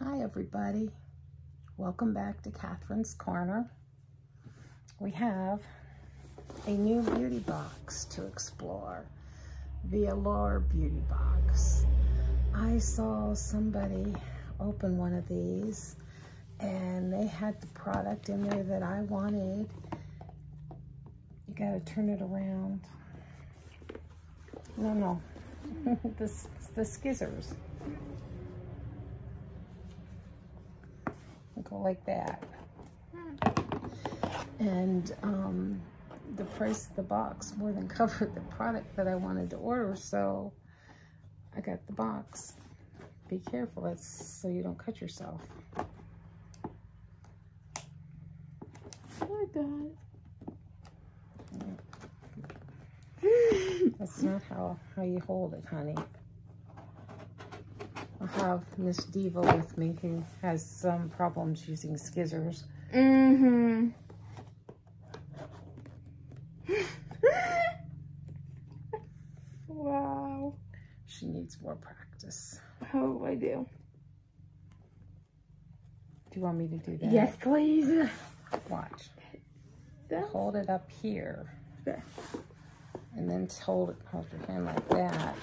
Hi everybody, welcome back to Catherine's Corner. We have a new beauty box to explore, the Allure Beauty Box. I saw somebody open one of these and they had the product in there that I wanted. You gotta turn it around. No, the scissors. Go like that. And the price of the box more than covered the product that I wanted to order, so I got the box. Be careful, that's so you don't cut yourself. Oh my God. That's not how you hold it, honey. I have Miss Diva with me who has some problems using scissors. Wow. She needs more practice. Oh, I do. Do you want me to do that? Yes, please. Watch. Hold it up here. And then hold your hand like that.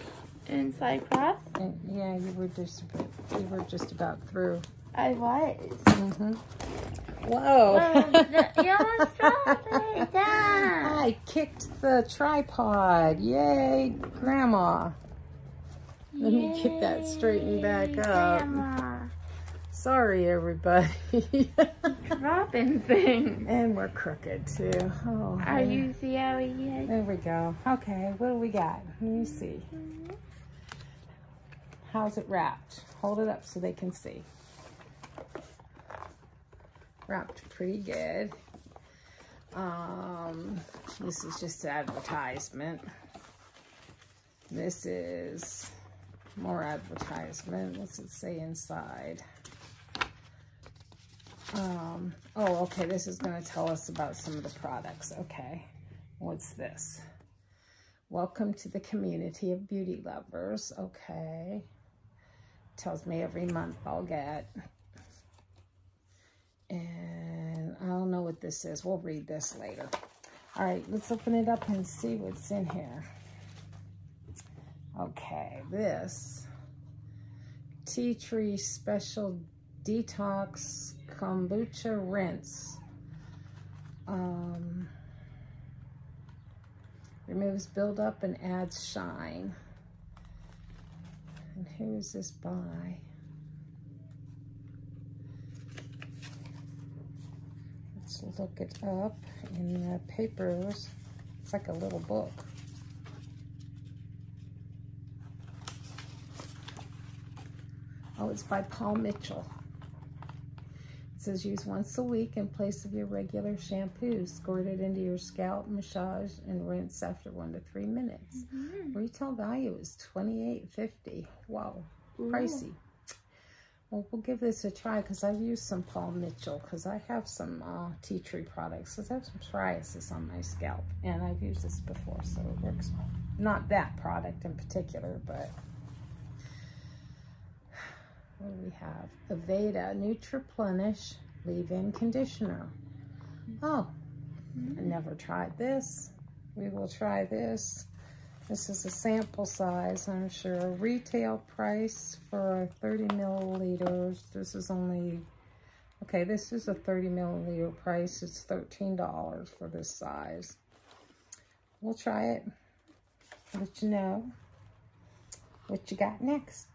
Inside cross? And yeah, you were just about through. I was. Whoa. You almost dropped it down. I kicked the tripod. Yay, Grandma. Let me get that straightened back up. Grandma. Sorry, everybody. Dropping things. And we're crooked, too. Oh, Are you see how he is? There we go. Okay, what do we got? Let me see. How's it wrapped? Hold it up so they can see. Wrapped pretty good. This is just advertisement. This is more advertisement. What's it say inside? Oh, okay, this is going to tell us about some of the products. Okay, what's this? Welcome to the community of beauty lovers. Okay. Tells me every month I'll get. And I don't know what this is. We'll read this later. All right, let's open it up and see what's in here. Okay, this Tea Tree Special Detox Kombucha Rinse. Removes buildup and adds shine. And who is this by? Let's look it up in the papers. It's like a little book. Oh, it's by Paul Mitchell. It says use once a week in place of your regular shampoo. Squirt it into your scalp, massage, and rinse after 1 to 3 minutes. Retail value is $28.50. Wow, pricey. Well, we'll give this a try because I've used some Paul Mitchell because I have some tea tree products because I have some psoriasis on my scalp and I've used this before, so it works. Not that product in particular, but what do we have? Aveda Nutriplenish Leave-In Conditioner. Oh, I never tried this. We will try this. This is a sample size, I'm sure. Retail price for 30 milliliters. This is only, okay, this is a 30 milliliter price. It's $13 for this size. We'll try it. Let you know what you got next.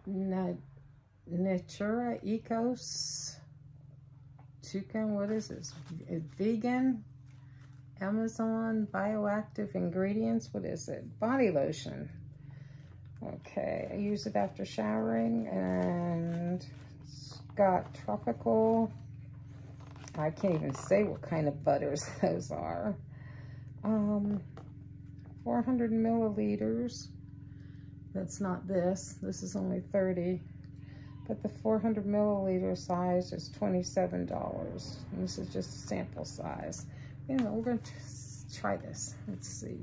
Natura Ecos Toucan, what is this? Vegan, Amazon, bioactive ingredients, what is it? Body lotion. Okay, I use it after showering and it's got tropical, I can't even say what kind of butters those are. 400 milliliters. That's not this. This is only 30. But the 400 milliliter size is $27. And this is just a sample size. You know, we're going to try this. Let's see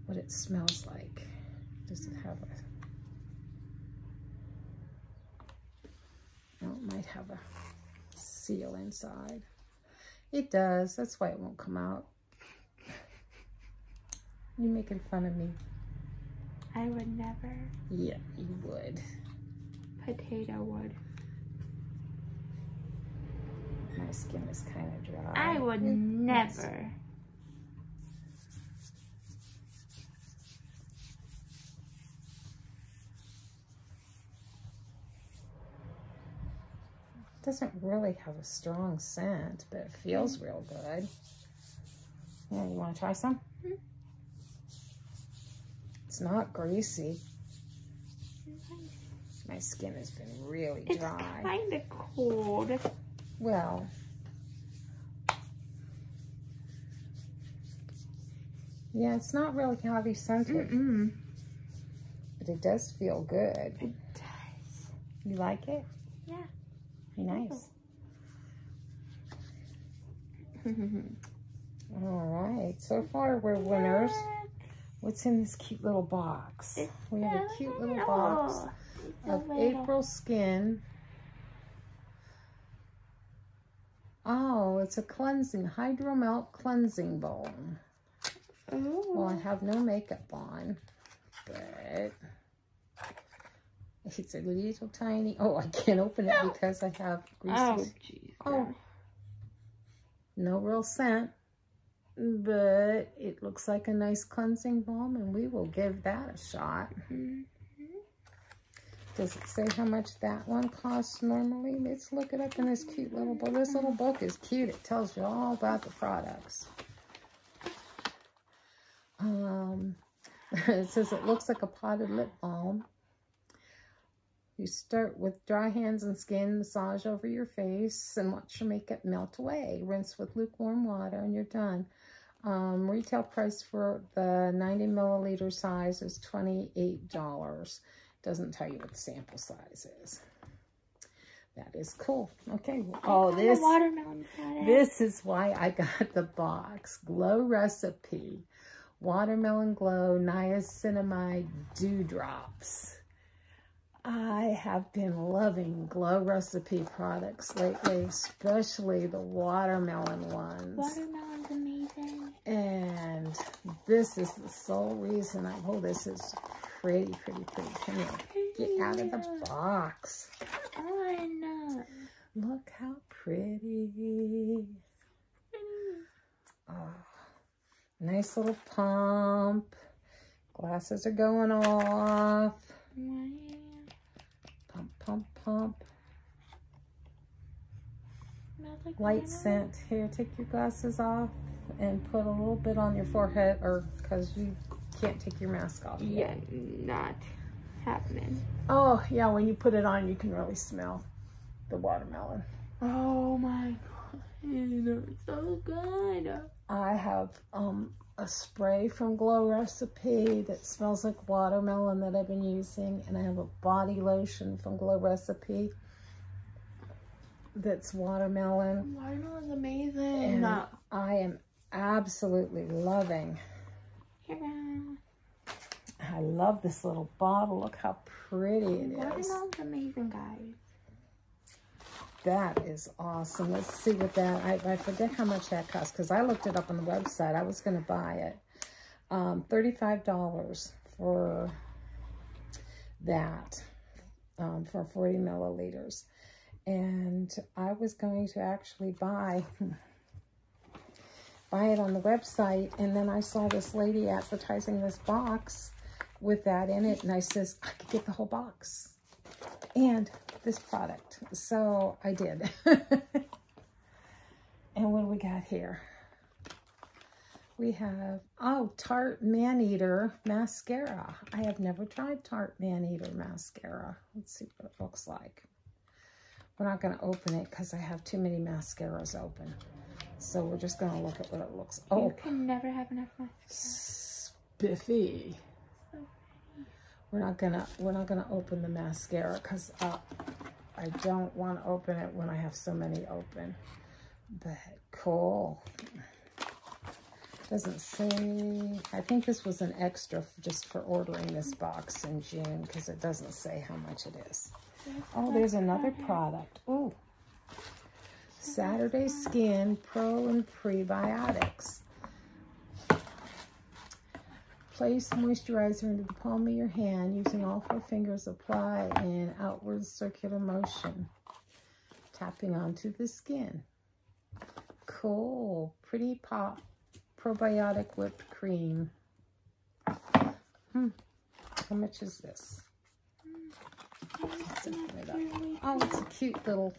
what it smells like. Does it have a might have a seal inside. It does. That's why it won't come out. You making fun of me? I would never. Yeah, you would. Potato would. My skin is kind of dry. I would never. Doesn't really have a strong scent, but it feels real good. Yeah, you want to try some? Mm-hmm. It's not greasy. My skin has been really dry. It's kind of cold. Well, yeah, it's not really heavy scented, but it does feel good. It does. You like it? Yeah. Nice. All right, so far we're winners. What's in this cute little box? We have a cute little box of April Skin. Oh, it's a cleansing, Hydro Melt Cleansing Bowl. Ooh. Well, I have no makeup on, but it's a little tiny, oh, I can't open it because I have greasy. Oh, jeez. Oh, no real scent, but it looks like a nice cleansing balm, and we will give that a shot. Does it say how much that one costs normally? Let's look it up in this cute little book. This little book is cute. It tells you all about the products. It says it looks like a potted lip balm. You start with dry hands and skin, massage over your face, and watch your makeup melt away. Rinse with lukewarm water, and you're done. Retail price for the 90 milliliter size is $28. Doesn't tell you what the sample size is. That is cool. Okay. Oh, this is why I got the box. Glow Recipe Watermelon Glow Niacinamide Dewdrops. I have been loving Glow Recipe products lately, especially the watermelon ones. Watermelon's amazing. And this is the sole reason this is pretty. Come here. Get out of the box. On. Look how pretty. Oh, nice little pump. Glasses are going off. Pump. Light scent. Here, take your glasses off and put a little bit on your forehead, or because you can't take your mask off yet. Yeah, not happening. Oh, yeah, when you put it on, you can really smell the watermelon. Oh my God, it's so good. I have a spray from Glow Recipe that smells like watermelon that I've been using, and I have a body lotion from Glow Recipe that's watermelon. Watermelon's amazing. And I am absolutely loving. I love this little bottle. Look how pretty it is. Watermelon's amazing, guys. That is awesome. Let's see what that, I forget how much that costs because I looked it up on the website. I was going to buy it. $35 for that, for 40 milliliters. And I was going to actually buy it on the website, and then I saw this lady advertising this box with that in it, and I says, I could get the whole box and this product. So I did. And what do we got here? We have, oh, Tarte Maneater Mascara. I have never tried Tarte Maneater Mascara. Let's see what it looks like. We're not going to open it because I have too many mascaras open. So we're just going to look at what it looks like. Oh, you can never have enough mascara. Spiffy. We're not gonna open the mascara because I don't want to open it when I have so many open. But cool. Doesn't say. I think this was an extra just for ordering this box in June because it doesn't say how much it is. Oh, there's another product. Ooh. Saturday Skin Pro and Prebiotics. Place moisturizer into the palm of your hand using all 4 fingers. Apply in outward circular motion, tapping onto the skin. Cool. Pretty Pop Probiotic Whipped Cream. How much is this? Let's open it up. Oh, it's a cute little...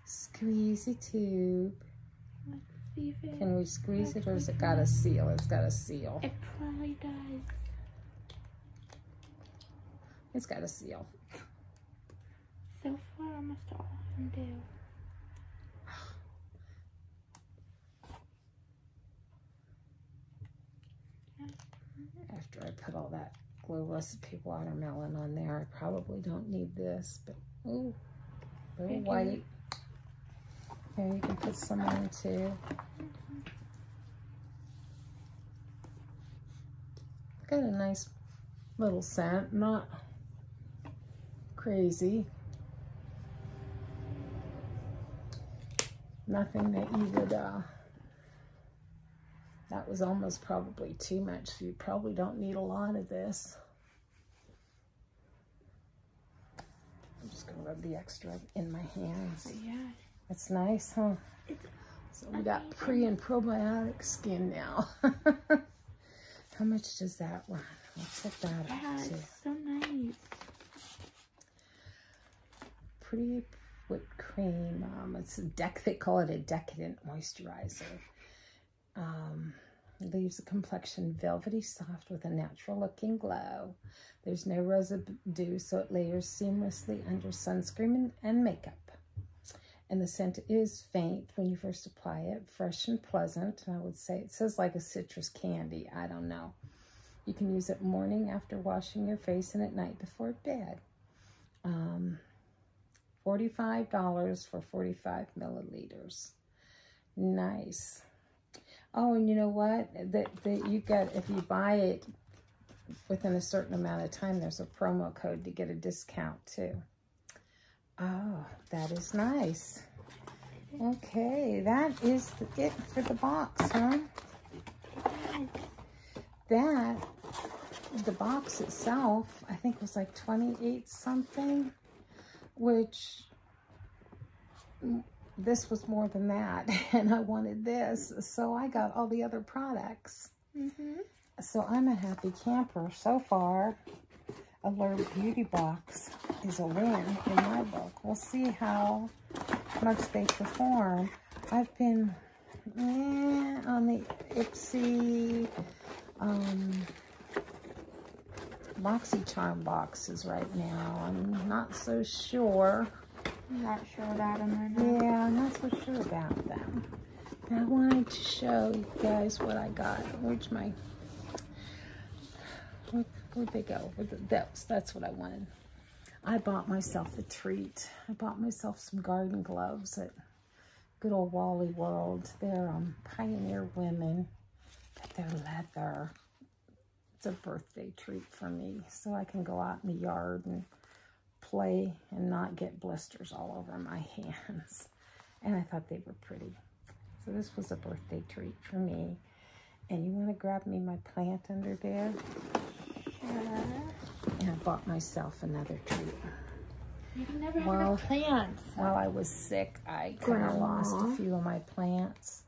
squeezy tube. Can we squeeze it, or has it got a seal? It's got a seal. It probably does. It's got a seal. So far, almost all of them do. After I put all that Glow Recipe Watermelon on there, I probably don't need this, but ooh, little white. Here, you can put some on too. Got a nice little scent, not crazy. Nothing that you would, that was almost probably too much. So you probably don't need a lot of this. I'm just gonna rub the extra in my hands. Yeah. It's nice, huh? So we got pre and probiotic skin now. How much does that run? Let's set that up too. It's so nice. Pretty whipped cream. It's they call it a decadent moisturizer. Leaves the complexion velvety soft with a natural looking glow. There's no residue, so it layers seamlessly under sunscreen and makeup. And the scent is faint when you first apply it, fresh and pleasant. And I would say, it says like a citrus candy. I don't know. You can use it morning after washing your face and at night before bed. $45 for 45 milliliters. Nice. Oh, and you know what? That you get, if you buy it within a certain amount of time, there's a promo code to get a discount too. Oh, that is nice. Okay, that is it for the box, huh? That, the box itself, I think was like 28 something, which this was more than that, and I wanted this, so I got all the other products. So I'm a happy camper so far. Allure Beauty Box is a win in my book. We'll see how much they perform. I've been on the Ipsy BoxyCharm boxes right now. I'm not so sure. I'm not sure about them right now. Yeah, I'm not so sure about them. And I wanted to show you guys what I got. Where's my... Where'd they go? That's what I wanted. I bought myself a treat. I bought myself some garden gloves at good old Wally World. They're Pioneer Women, but they're leather. It's a birthday treat for me, so I can go out in the yard and play and not get blisters all over my hands. And I thought they were pretty. So this was a birthday treat for me. And you want to grab me my plant under there? And I bought myself another treat. You can never have enough plants. While I was sick, I kind of lost a few of my plants.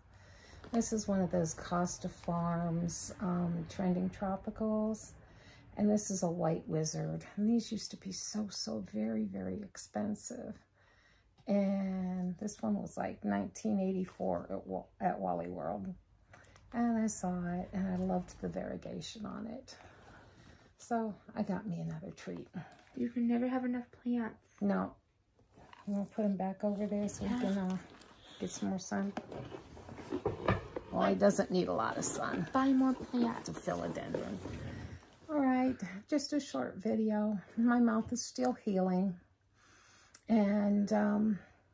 This is one of those Costa Farms Trending Tropicals. And this is a white wizard. And these used to be so very, very expensive. And this one was like $19.84 at Wally World. And I saw it, and I loved the variegation on it. So I got me another treat. You can never have enough plants. No. I'm going to put him back over there so we can get some more sun. Well, he doesn't need a lot of sun. Buy more plants. It's a philodendron. All right, just a short video. My mouth is still healing. And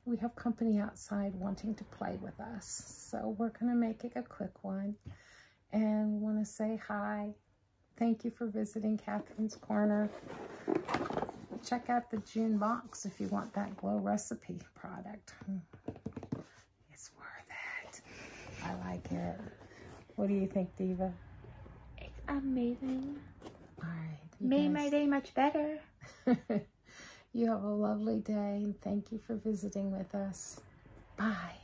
we have company outside wanting to play with us. So we're going to make it a quick one. and want to say hi. Thank you for visiting Catherine's Corner. Check out the June box if you want that Glow Recipe product. It's worth it. I like it. What do you think, Diva? It's amazing. All right. Made my day much better. You have a lovely day, and thank you for visiting with us. Bye.